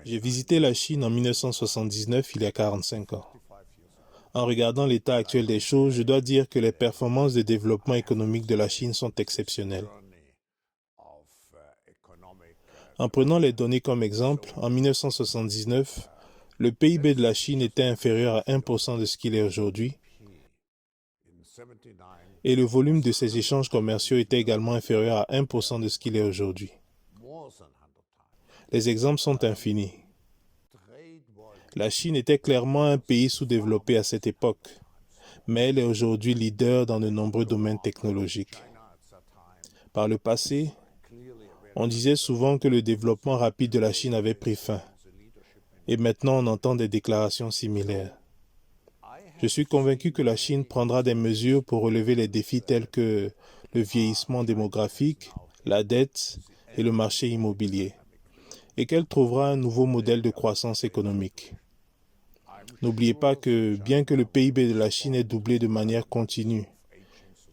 J'ai visité la Chine en 1979, il y a 45 ans. En regardant l'état actuel des choses, je dois dire que les performances de développement économique de la Chine sont exceptionnelles. En prenant les données comme exemple, en 1979, le PIB de la Chine était inférieur à 1% de ce qu'il est aujourd'hui, et le volume de ses échanges commerciaux était également inférieur à 1% de ce qu'il est aujourd'hui. Les exemples sont infinis. La Chine était clairement un pays sous-développé à cette époque, mais elle est aujourd'hui leader dans de nombreux domaines technologiques. Par le passé, on disait souvent que le développement rapide de la Chine avait pris fin, et maintenant on entend des déclarations similaires. Je suis convaincu que la Chine prendra des mesures pour relever les défis tels que le vieillissement démographique, la dette et le marché immobilier, et qu'elle trouvera un nouveau modèle de croissance économique. N'oubliez pas que, bien que le PIB de la Chine ait doublé de manière continue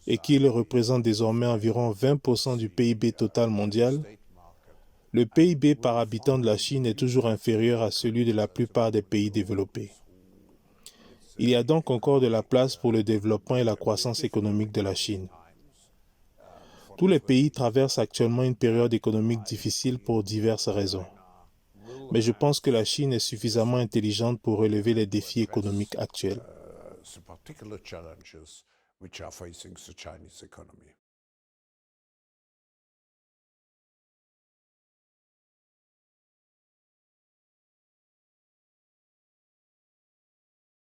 et qu'il représente désormais environ 20% du PIB total mondial, le PIB par habitant de la Chine est toujours inférieur à celui de la plupart des pays développés. Il y a donc encore de la place pour le développement et la croissance économique de la Chine. Tous les pays traversent actuellement une période économique difficile pour diverses raisons. Mais je pense que la Chine est suffisamment intelligente pour relever les défis économiques actuels. the particular challenges which are facing the Chinese economy.